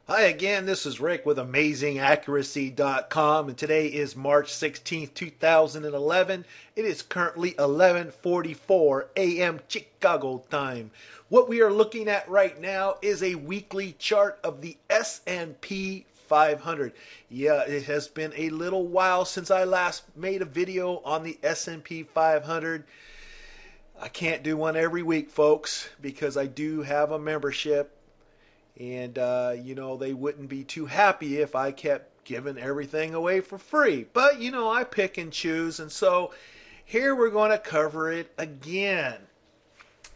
Hi again, this is Rick with AmazingAccuracy.com, and today is March 16th, 2011. It is currently 11:44 a.m. Chicago time. What we are looking at right now is a weekly chart of the S&P 500. Yeah, it has been a little while since I last made a video on the S&P 500. I can't do one every week, folks, because I do have a membership. And, they wouldn't be too happy if I kept giving everything away for free. But, I pick and choose. And so here we're going to cover it again.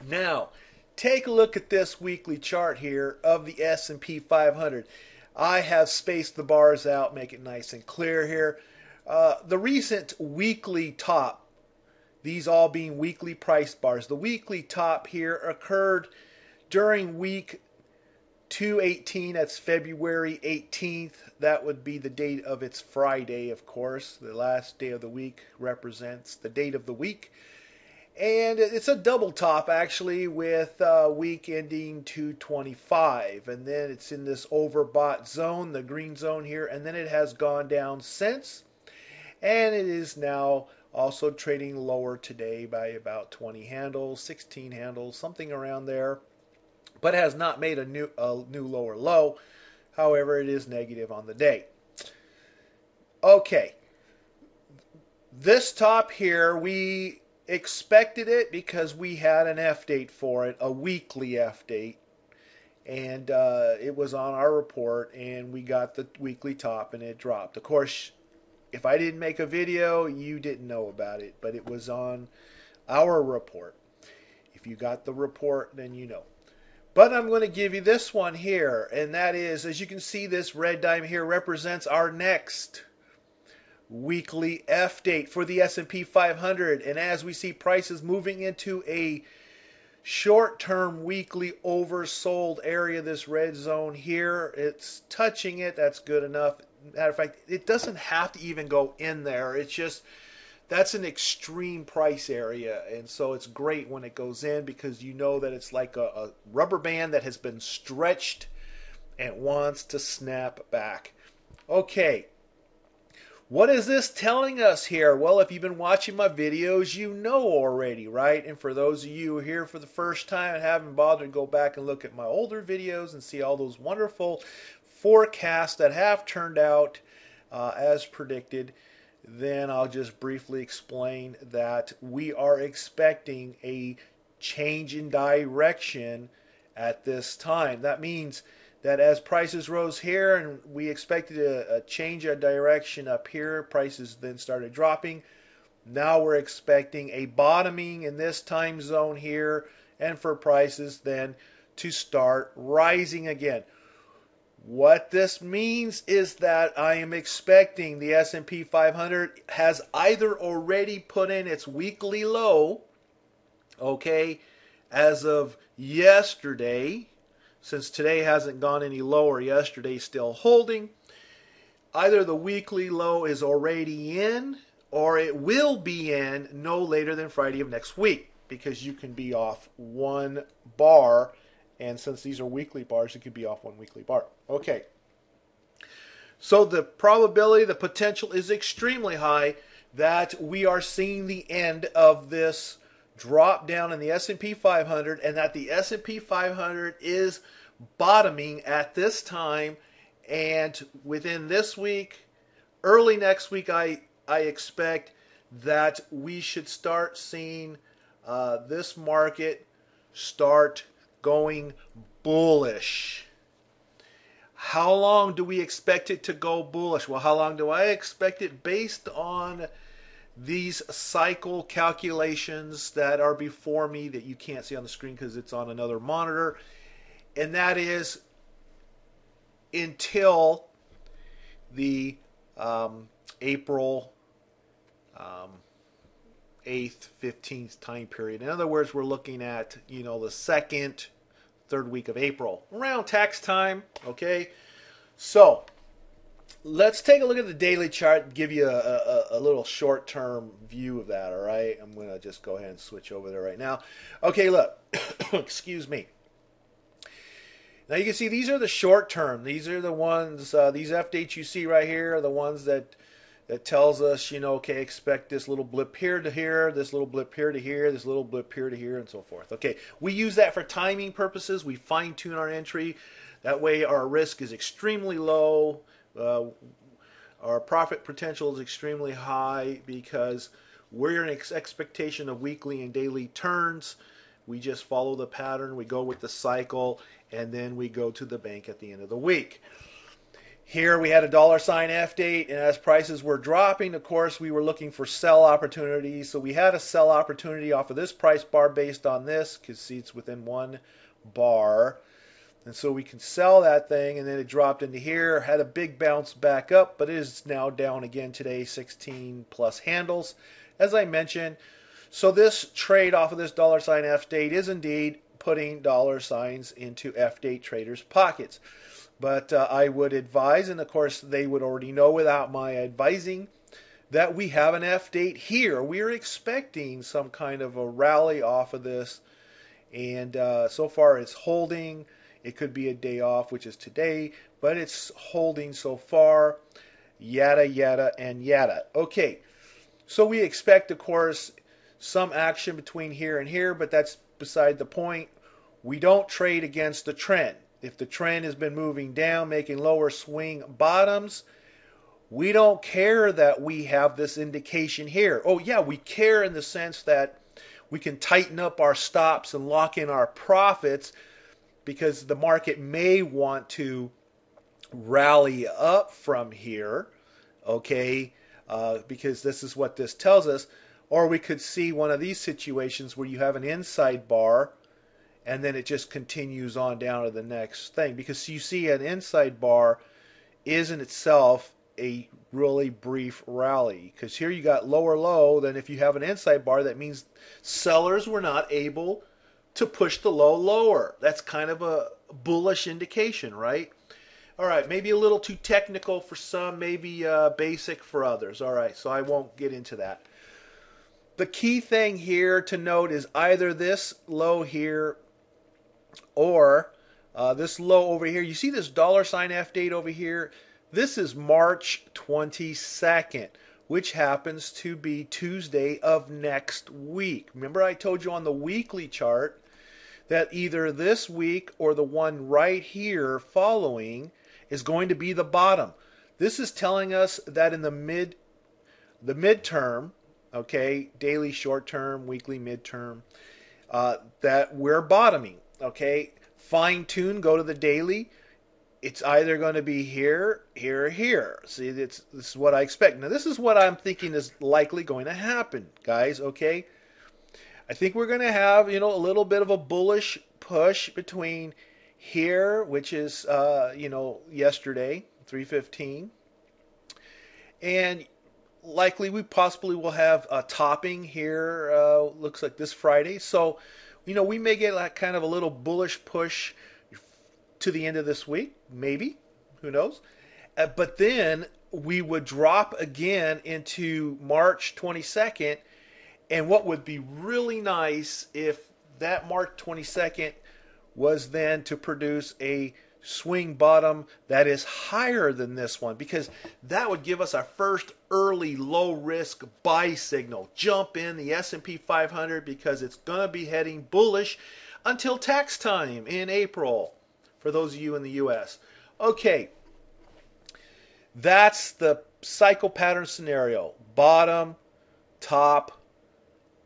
Now, take a look at this weekly chart here of the S&P 500. I have spaced the bars out, make it nice and clear here. The recent weekly top, these all being weekly price bars, the weekly top here occurred during week 218, that's February 18th. That would be the date of its Friday, of course. The last day of the week represents the date of the week. And it's a double top, actually, with week ending 225. And then it's in this overbought zone, the green zone here. And then it has gone down since. And it is now also trading lower today by about 20 handles, 16 handles, something around there. But has not made a new lower low. However, it is negative on the day. Okay. This top here, we expected it because we had an F date for it, a weekly F date. And it was on our report, and we got the weekly top, and it dropped. Of course, if I didn't make a video, you didn't know about it, but it was on our report. If you got the report, then you know. But I'm going to give you this one here, and that is, as you can see, this red dime here represents our next weekly F date for the S&P 500. And as we see prices moving into a short-term weekly oversold area, this red zone here, it's touching it. That's good enough. Matter of fact, it doesn't have to even go in there. It's just that's an extreme price area, and so it's great when it goes in because you know that it's like a rubber band that has been stretched and wants to snap back. Okay, what is this telling us here? Well, if you've been watching my videos, you know already, right? And for those of you who are here for the first time and haven't bothered to go back and look at my older videos and see all those wonderful forecasts that have turned out as predicted, then I'll just briefly explain that we are expecting a change in direction at this time. That means that as prices rose here and we expected a change of direction up here, prices then started dropping. Now we're expecting a bottoming in this time zone here, and for prices then to start rising again. What this means is that I am expecting the S&P 500 has either already put in its weekly low, okay, as of yesterday, since today hasn't gone any lower, yesterday's still holding. Either the weekly low is already in, or it will be in no later than Friday of next week, because you can be off one bar. And since these are weekly bars, it could be off one weekly bar. Okay. So the probability, the potential is extremely high that we are seeing the end of this drop down in the S&P 500, and that the S&P 500 is bottoming at this time. And within this week, early next week, I expect that we should start seeing this market start going bullish. How long do we expect it to go bullish? Well, how long do I expect it? Based on these cycle calculations that are before me that you can't see on the screen because it's on another monitor, and that is until the April 8th, 15th time period. In other words, we're looking at, the second, third week of April, around tax time, okay? So, let's take a look at the daily chart and give you a little short-term view of that, all right? I'm going to just go ahead and switch over there right now. Okay, look, excuse me. Now you can see these are the short term. These are the ones, these F dates you see right here are the ones that tells us, okay, expect this little blip here to here, this little blip here to here, this little blip here to here, and so forth. Okay, we use that for timing purposes. We fine tune our entry. That way our risk is extremely low. Our profit potential is extremely high because we're in expectation of weekly and daily turns. We just follow the pattern. We go with the cycle, and then we go to the bank at the end of the week. Here we had a $sign F date, and as prices were dropping, of course, we were looking for sell opportunities. So we had a sell opportunity off of this price bar based on this, because see, it's within one bar. And so we can sell that thing, and then it dropped into here, had a big bounce back up, but it is now down again today, 16 plus handles, as I mentioned. So this trade off of this $sign F date is indeed putting $signs into F date traders' pockets. But I would advise, and of course they would already know without my advising, that we have an F date here. We're expecting some kind of a rally off of this, and so far it's holding. It could be a day off, which is today, but it's holding so far. Yada, yada, and yada. Okay, so we expect, of course, some action between here and here, but that's beside the point. We don't trade against the trend. If the trend has been moving down, making lower swing bottoms, we don't care that we have this indication here. Oh yeah, we care in the sense that we can tighten up our stops and lock in our profits, because the market may want to rally up from here, okay, because this is what this tells us. Or we could see one of these situations where you have an inside bar and then it just continues on down to the next thing, because you see an inside bar is in itself a really brief rally, because here you got lower low. Then if you have an inside bar, that means sellers were not able to push the low lower. That's kind of a bullish indication, right? All right, maybe a little too technical for some, maybe basic for others. All right, so I won't get into that. The key thing here to note is either this low here or this low over here. You see this $sign F date over here? This is March 22nd, which happens to be Tuesday of next week. Remember I told you on the weekly chart that either this week or the one right here following is going to be the bottom. This is telling us that in the midterm, okay, daily, short term, weekly, midterm, that we're bottoming, okay. Fine tune, go to the daily. It's either going to be here, here, or here. See, this is what I expect. Now, this is what I'm thinking is likely going to happen, guys, okay. I think we're going to have, a little bit of a bullish push between here, which is, yesterday, 315, and likely we possibly will have a topping here, looks like this Friday. So, we may get like kind of a little bullish push to the end of this week, maybe, who knows. But then we would drop again into March 22nd. And what would be really nice if that March 22nd was then to produce a swing bottom that is higher than this one, because that would give us our first early low risk buy signal. Jump in the SP 500 because it's going to be heading bullish until tax time in April for those of you in the US. Okay, that's the cycle pattern scenario. Bottom, top,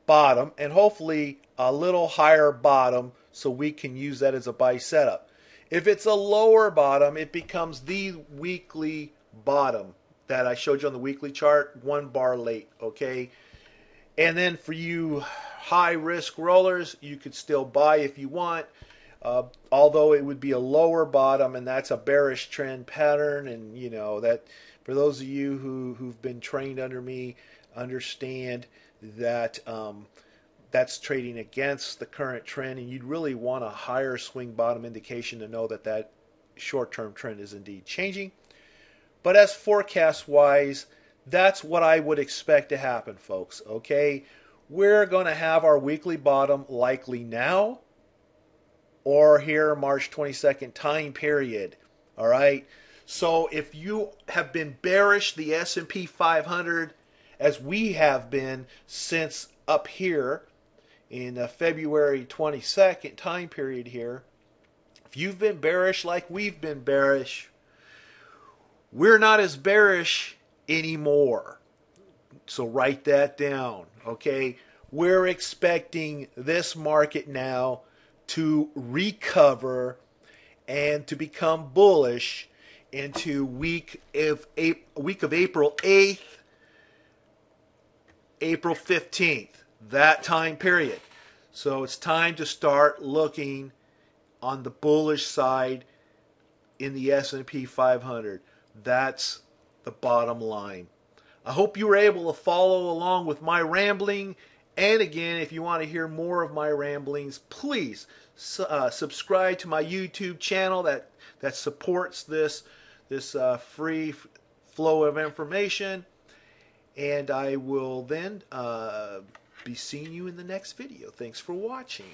bottom, and hopefully a little higher bottom so we can use that as a buy setup. If it's a lower bottom, it becomes the weekly bottom that I showed you on the weekly chart, one bar late, okay? And then for you high risk rollers, you could still buy if you want, although it would be a lower bottom, and that's a bearish trend pattern. And that for those of you who've been trained under me, understand that that's trading against the current trend, and you'd really want a higher swing bottom indication to know that that short-term trend is indeed changing. But as forecast wise, that's what I would expect to happen, folks. Okay, we're going to have our weekly bottom likely now, or here March 22nd time period. All right. So if you have been bearish the S&P 500 as we have been since up here in February 22nd time period here, if you've been bearish like we've been bearish, we're not as bearish anymore. So write that down, okay? We're expecting this market now to recover and to become bullish into week of April 8th, April 15th, that time period. So it's time to start looking on the bullish side in the S&P 500. That's the bottom line. I hope you were able to follow along with my rambling. And again, if you want to hear more of my ramblings, please subscribe to my YouTube channel that supports this free flow of information. And I will then be seeing you in the next video. Thanks for watching.